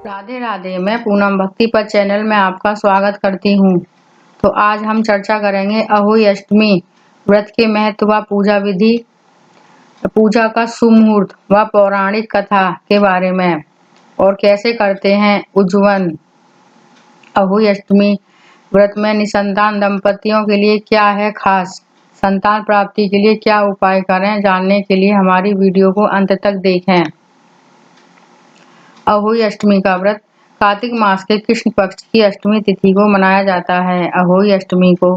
राधे राधे। मैं पूनम भक्ति पथ चैनल में आपका स्वागत करती हूँ। तो आज हम चर्चा करेंगे अहोई अष्टमी व्रत के महत्व व पूजा विधि, पूजा का सुमुहूर्त व पौराणिक कथा के बारे में और कैसे करते हैं उज्जवल। अहोई अष्टमी व्रत में निसंतान दंपतियों के लिए क्या है खास, संतान प्राप्ति के लिए क्या उपाय करें, जानने के लिए हमारी वीडियो को अंत तक देखें। अहोई अष्टमी का व्रत कार्तिक मास के कृष्ण पक्ष की अष्टमी तिथि को मनाया जाता है। अहोई अष्टमी को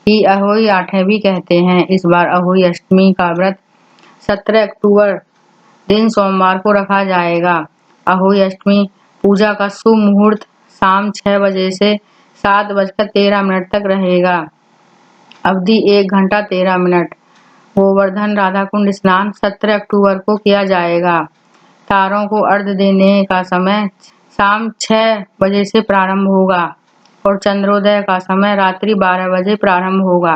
ही अहोई आठे भी कहते हैं। इस बार अहोई अष्टमी का व्रत 17 अक्टूबर दिन सोमवार को रखा जाएगा। अहोई अष्टमी पूजा का शुभ मुहूर्त शाम 6 बजे से 7:13 तक रहेगा। अवधि 1 घंटा 13 मिनट। गोवर्धन राधा कुंड स्नान 17 अक्टूबर को किया जाएगा। तारों को अर्घ्य देने का समय शाम 6 बजे से प्रारंभ होगा और चंद्रोदय का समय रात्रि 12 बजे प्रारंभ होगा।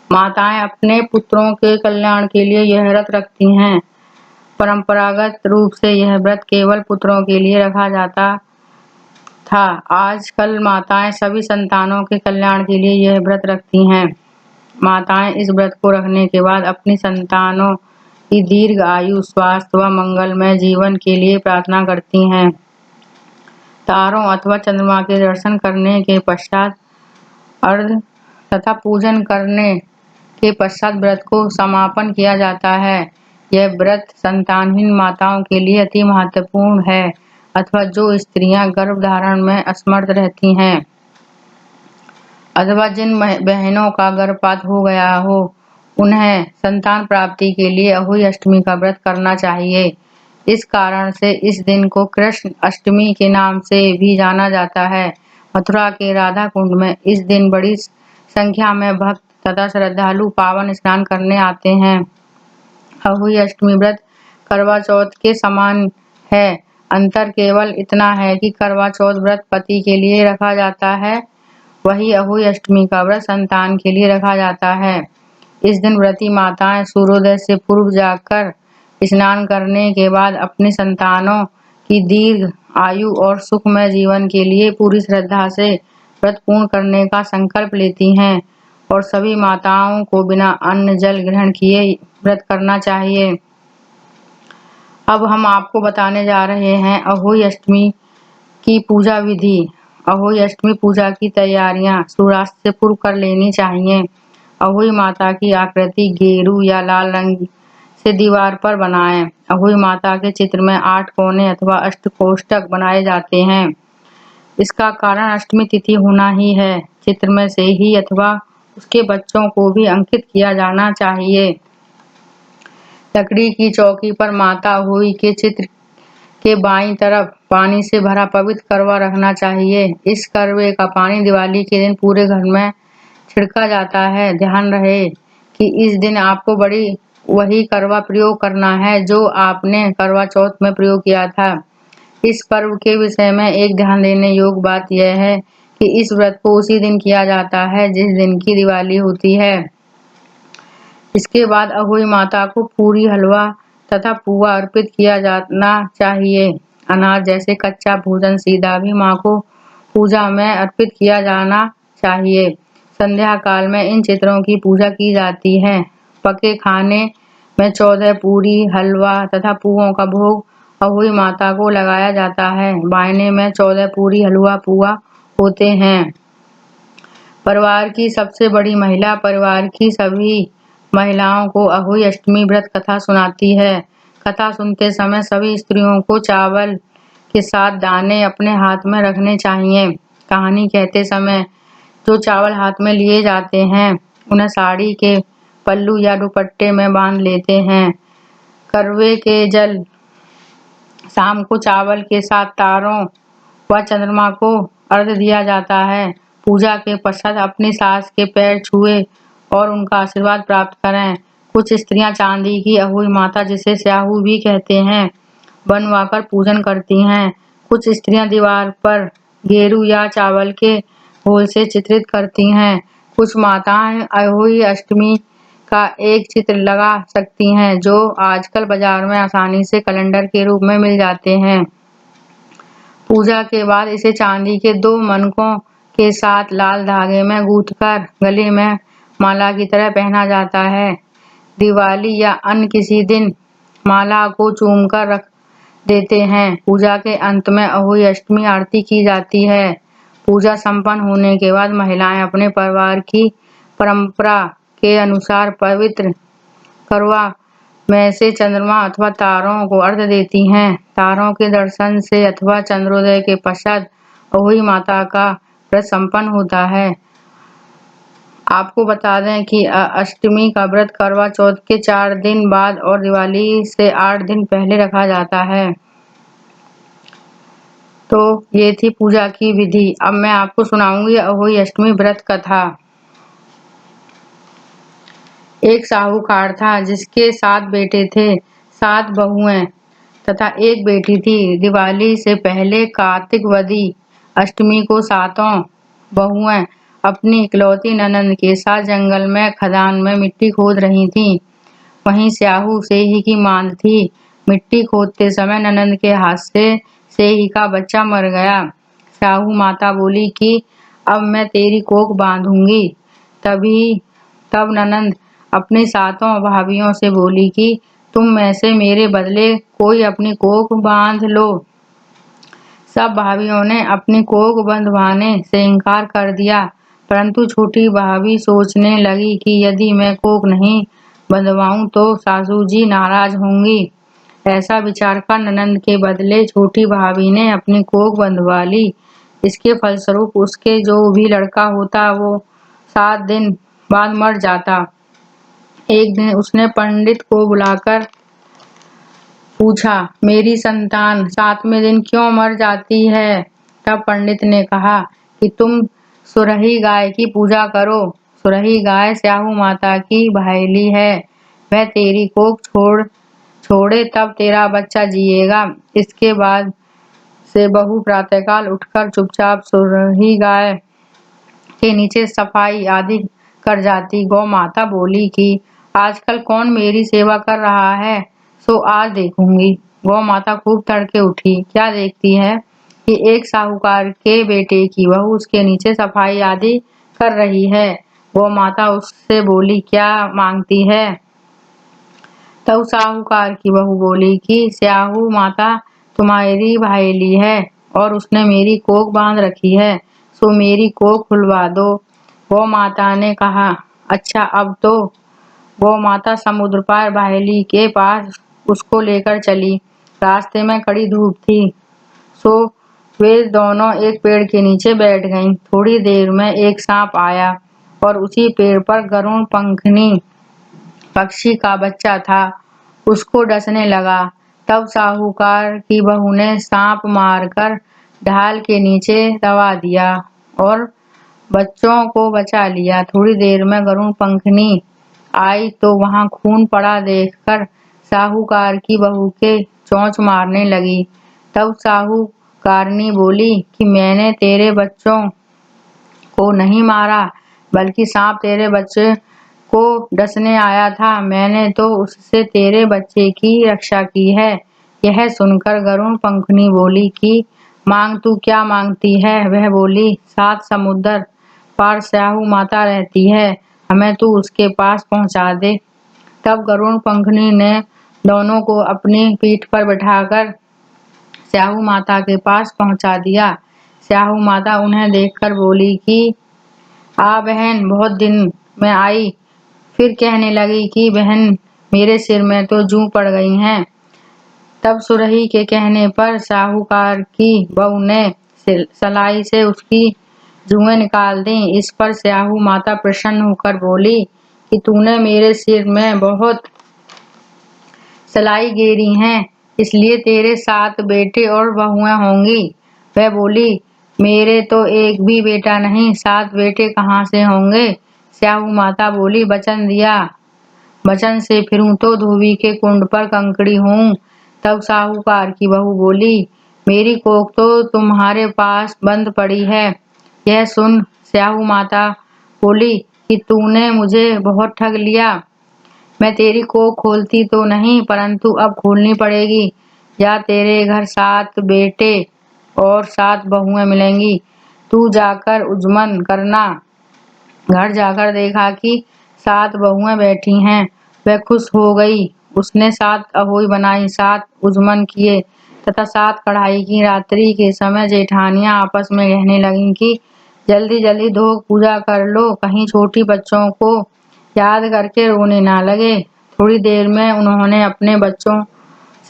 माताएं अपने पुत्रों के कल्याण के लिए यह व्रत रखती हैं। परंपरागत रूप से यह व्रत केवल पुत्रों के लिए रखा जाता था। आजकल माताएं सभी संतानों के कल्याण के लिए यह व्रत रखती हैं। माताएं इस व्रत को रखने के बाद अपनी संतानों की दीर्घ आयु, स्वास्थ्य व मंगलमय जीवन के लिए प्रार्थना करती हैं। तारों अथवा चंद्रमा के दर्शन करने के पश्चात अर्घ्य तथा पूजन करने के पश्चात व्रत को समापन किया जाता है। यह व्रत संतानहीन माताओं के लिए अति महत्वपूर्ण है अथवा जो स्त्रियां गर्भ धारण में असमर्थ रहती हैं अथवा जिन बहनों का गर्भपात हो गया हो, उन्हें संतान प्राप्ति के लिए अहोई अष्टमी का व्रत करना चाहिए। इस कारण से इस दिन को कृष्ण अष्टमी के नाम से भी जाना जाता है। मथुरा के राधा कुंड में इस दिन बड़ी संख्या में भक्त तथा श्रद्धालु पावन स्नान करने आते हैं। अहोई अष्टमी व्रत करवा चौथ के समान है। अंतर केवल इतना है कि करवा चौथ व्रत पति के लिए रखा जाता है, वही अहोई अष्टमी का व्रत संतान के लिए रखा जाता है। इस दिन व्रती माताएं सूर्योदय से पूर्व जाकर स्नान करने के बाद अपनी संतानों की दीर्घ आयु और सुखमय जीवन के लिए पूरी श्रद्धा से व्रत पूर्ण करने का संकल्प लेती हैं और सभी माताओं को बिना अन्न जल ग्रहण किए व्रत करना चाहिए। अब हम आपको बताने जा रहे हैं अहोई अष्टमी की पूजा विधि। अहोई अष्टमी पूजा की तैयारियां सूर्यास्त से पूर्व कर लेनी चाहिए। अहोई माता की आकृति गेरू या लाल रंग से दीवार पर बनाएं। अहोई माता के चित्र में 8 कोने अथवा अष्टकोष्ठक बनाए जाते हैं। इसका कारण अष्टमी तिथि होना ही है। चित्र में से ही अथवा उसके बच्चों को भी अंकित किया जाना चाहिए। लकड़ी की चौकी पर माता अहोई के चित्र के बाईं तरफ पानी से भरा पवित्र करवा रखना चाहिए। इस करवे का पानी दिवाली के दिन पूरे घर में छिड़का जाता है। ध्यान रहे कि इस दिन आपको वही करवा प्रयोग करना है जो आपने करवा चौथ में प्रयोग किया था। इस पर्व के विषय में एक ध्यान देने योग्य बात यह है कि इस व्रत को उसी दिन किया जाता है जिस दिन की दिवाली होती है। इसके बाद अहोई माता को पूरी, हलवा तथा पुआ अर्पित किया जाना चाहिए। अनाज जैसे कच्चा भोजन सीधा भी माँ को पूजा में अर्पित किया जाना चाहिए। संध्या काल में इन चित्रों की पूजा की जाती है। पके खाने में 14 पूरी, हलवा तथा पुओं का भोग अहोई माता को लगाया जाता है। बायने में 14 पूरी, हलवा, पुआ होते हैं। परिवार की सबसे बड़ी महिला परिवार की सभी महिलाओं को अहोई अष्टमी व्रत कथा सुनाती है। कथा सुनते समय सभी स्त्रियों को चावल के साथ दाने अपने हाथ में रखने चाहिए। कहानी कहते समय जो चावल हाथ में लिए जाते हैं उन्हें साड़ी के पल्लू या दुपट्टे में बांध लेते हैं। करवे के जल शाम को चावल के साथ तारों व चंद्रमा को अर्घ्य दिया जाता है। पूजा के पश्चात अपनी सास के पैर छुए और उनका आशीर्वाद प्राप्त करें। कुछ स्त्रियां चांदी की अहोई माता, जिसे स्याहू भी कहते हैं, बनवाकर पूजन करती हैं। कुछ स्त्रियां दीवार पर गेरू या चावल के घोल से चित्रित करती हैं। कुछ माताएं अहोई अष्टमी का एक चित्र लगा सकती हैं जो आजकल बाजार में आसानी से कैलेंडर के रूप में मिल जाते हैं। पूजा के बाद इसे चांदी के 2 मनकों के साथ लाल धागे में गूंथकर गले में माला की तरह पहना जाता है। दिवाली या अन्य किसी दिन माला को चूमकर रख देते हैं। पूजा के अंत में अहोई अष्टमी आरती की जाती है। पूजा संपन्न होने के बाद महिलाएं अपने परिवार की परंपरा के अनुसार पवित्र करवा में से चंद्रमा अथवा तारों को अर्घ्य देती हैं। तारों के दर्शन से अथवा चंद्रोदय के पश्चात अहोई माता का व्रत संपन्न होता है। आपको बता दें कि अष्टमी का व्रत करवा चौथ के 4 दिन बाद और दिवाली से 8 दिन पहले रखा जाता है। तो ये थी पूजा की विधि। अब मैं आपको सुनाऊंगी अहोई अष्टमी व्रत कथा। एक साहूकार था जिसके 7 बेटे थे, 7 बहुएं तथा एक बेटी थी। दिवाली से पहले कार्तिकवदी अष्टमी को 7 बहुएं अपनी इकलौती ननंद के साथ जंगल में खदान में मिट्टी खोद रही थीं। वहीं स्याहू सेही की मांद थी। मिट्टी खोदते समय ननंद के हाथ से सेही का बच्चा मर गया। स्याहू माता बोली कि अब मैं तेरी कोख बांधूंगी। तब ननंद अपनी 7 भाभियों से बोली कि तुम में से मेरे बदले कोई अपनी कोख बांध लो। सब भाभियों ने अपनी कोख बंधवाने से इनकार कर दिया, परंतु छोटी भाभी सोचने लगी कि यदि मैं कोख नहीं बंधवाऊं तो सासू जी नाराज होंगी। ऐसा विचार कर ननंद के बदले छोटी भाभी ने अपनी कोख बंधवा ली। इसके फलस्वरूप उसके जो भी लड़का होता वो 7 दिन बाद मर जाता। एक दिन उसने पंडित को बुलाकर पूछा, मेरी संतान 7वें दिन क्यों मर जाती है? तब पंडित ने कहा कि तुम सुरही गाय की पूजा करो। सुरही गाय स्याहू माता की भायली है। वह तेरी कोख छोड़े तब तेरा बच्चा जिएगा। इसके बाद से बहू प्रातःकाल उठकर चुपचाप सुरही गाय के नीचे सफाई आदि कर जाती। गौ माता बोली कि आजकल कौन मेरी सेवा कर रहा है, सो आज देखूंगी। गौ माता खूब तड़के उठी। क्या देखती है कि एक साहूकार के बेटे की बहू उसके नीचे सफाई आदि कर रही है। गौ माता उससे बोली, क्या मांगती है? तब साहूकार की बहू बोली कि स्याहू माता तुम्हारी भायली है और उसने मेरी कोख बांध रखी है, सो मेरी कोख खुलवा दो। गौ माता ने कहा, अच्छा। अब तो गौ माता समुद्र पार भायली के पास उसको लेकर चली। रास्ते में कड़ी धूप थी, सो वे दोनों एक पेड़ के नीचे बैठ गईं। थोड़ी देर में एक सांप आया और उसी पेड़ पर गरुड़ पंखनी पक्षी का बच्चा था, उसको डसने लगा। तब साहूकार की बहू ने सांप मारकर ढाल के नीचे दबा दिया और बच्चों को बचा लिया। थोड़ी देर में गरुड़ पंखनी आई तो वहां खून पड़ा देखकर साहूकार की बहू के चोंच मारने लगी। तब साहूकारनी बोली कि मैंने तेरे बच्चों को नहीं मारा, बल्कि सांप तेरे बच्चे को डसने आया था। मैंने तो उससे तेरे बच्चे की रक्षा की है। यह सुनकर गरुड़ पंखनी बोली कि मांग, तू क्या मांगती है? वह बोली, 7 समुद्र पार स्याहू माता रहती है, हमें तू उसके पास पहुंचा दे। तब गरुड़ पंखनी ने दोनों को अपनी पीठ पर बिठाकर स्याहू माता के पास पहुंचा दिया। स्याहू माता उन्हें देखकर बोली कि आ बहन, बहुत दिन में आई। फिर कहने लगी कि बहन, मेरे सिर में तो जूं पड़ गई हैं। तब सुरही के कहने पर साहूकार की बहू ने सलाई से उसकी जुएं निकाल दी। इस पर स्याहू माता प्रसन्न होकर बोली कि तूने मेरे सिर में बहुत सलाई गेरी हैं, इसलिए तेरे 7 बेटे और बहुएं होंगी। वह बोली, मेरे तो एक भी बेटा नहीं, 7 बेटे कहाँ से होंगे? स्याहू माता बोली, वचन दिया, वचन से फिरूं तो धोबी के कुंड पर कंकड़ी हूँ। तब साहूकार की बहू बोली, मेरी कोख तो तुम्हारे पास बंद पड़ी है। यह सुन स्याहू माता बोली कि तूने मुझे बहुत ठग लिया। मैं तेरी कोख खोलती तो नहीं, परंतु अब खोलनी पड़ेगी। या तेरे घर 7 बेटे और 7 बहुएं मिलेंगी। तू जाकर उजमन करना। घर जाकर देखा कि 7 बहुएं बैठी हैं। वह खुश हो गई। उसने 7 अहोई बनाई, 7 उजमन किए तथा 7 कढ़ाई की। रात्रि के समय जेठानियां आपस में कहने लगीं कि जल्दी जल्दी धो पूजा कर लो, कहीं छोटी बच्चों को याद करके रोने ना लगे। थोड़ी देर में उन्होंने अपने बच्चों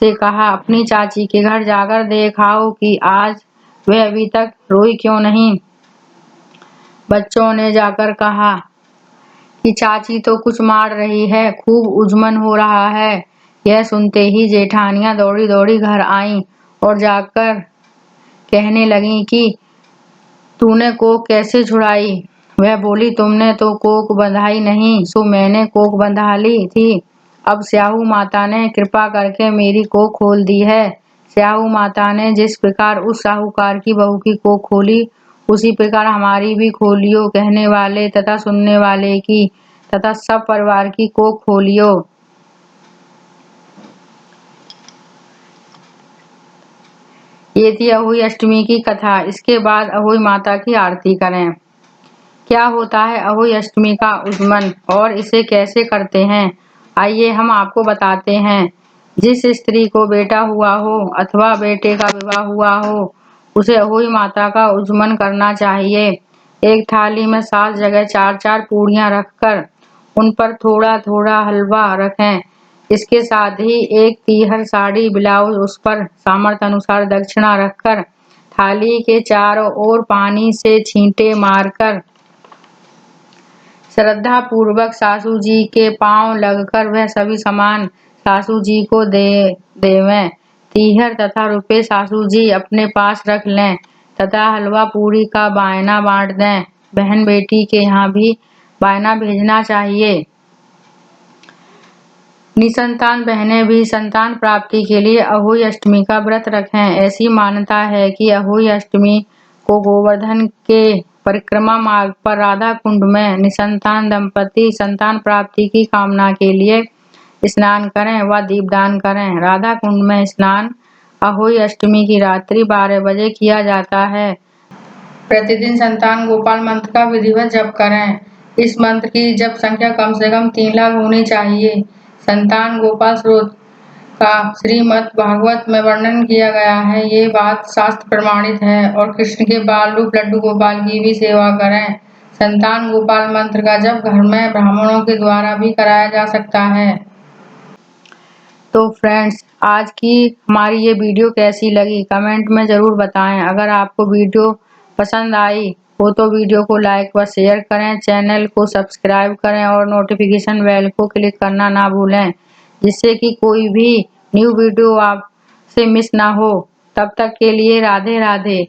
से कहा, अपनी चाची के घर जाकर देखाओ कि आज वह अभी तक रोई क्यों नहीं। बच्चों ने जाकर कहा कि चाची तो कुछ मार रही है, खूब उजमन हो रहा है। यह सुनते ही जेठानियां दौड़ी दौड़ी घर आईं और जाकर कहने लगीं कि तूने कोक कैसे छुड़ाई। वह बोली, तुमने तो कोक बंधाई नहीं, सो मैंने कोक बंधा ली थी। अब स्याहू माता ने कृपा करके मेरी कोक खोल दी है। स्याहू माता ने जिस प्रकार उस साहूकार की बहू की कोक खोली, उसी प्रकार हमारी भी खोलियो। कहने वाले तथा सुनने वाले की तथा सब परिवार की कोक खोलियो। ये थी अहोई अष्टमी की कथा। इसके बाद अहोई माता की आरती करें। क्या होता है अहोई अष्टमी का उजमन और इसे कैसे करते हैं, आइए हम आपको बताते हैं। जिस स्त्री को बेटा हुआ हो अथवा बेटे का विवाह हुआ हो, उसे अहोई माता का उजमन करना चाहिए। एक थाली में 7 जगह 4-4 पूड़ियाँ रखकर उन पर थोड़ा थोड़ा हलवा रखें। इसके साथ ही एक तीहर साड़ी ब्लाउज, उस पर सामर्थ्य अनुसार दक्षिणा रखकर थाली के चारों ओर पानी से छींटे मारकर श्रद्धा पूर्वक सासू जी के पांव लगकर वह सभी सामान सासू जी को देवें। तीहर तथा रुपए सासू जी अपने पास रख लें तथा हलवा पूरी का बायना बांट दें। बहन बेटी के यहाँ भी बायना भेजना चाहिए। निसंतान बहनें भी संतान प्राप्ति के लिए अहोई अष्टमी का व्रत रखें। ऐसी मान्यता है कि अहोई अष्टमी को गोवर्धन के परिक्रमा मार्ग पर राधा कुंड में निसंतान दंपति संतान प्राप्ति की कामना के लिए स्नान करें व दीपदान करें। राधा कुंड में स्नान अहोई अष्टमी की रात्रि 12 बजे किया जाता है। प्रतिदिन संतान गोपाल मंत्र का विधिवत जप करें। इस मंत्र की जप संख्या कम से कम 3 लाख होनी चाहिए। संतान गोपाल स्त्रोत का श्रीमद् भागवत में वर्णन किया गया है। ये बात शास्त्र प्रमाणित है। और कृष्ण के बाल रूप लड्डू गोपाल की भी सेवा करें। संतान गोपाल मंत्र का जप घर में ब्राह्मणों के द्वारा भी कराया जा सकता है। तो फ्रेंड्स, आज की हमारी ये वीडियो कैसी लगी कमेंट में ज़रूर बताएं। अगर आपको वीडियो पसंद आई हो तो वीडियो को लाइक व शेयर करें, चैनल को सब्सक्राइब करें और नोटिफिकेशन बेल को क्लिक करना ना भूलें, जिससे कि कोई भी न्यू वीडियो आपसे मिस ना हो। तब तक के लिए राधे राधे।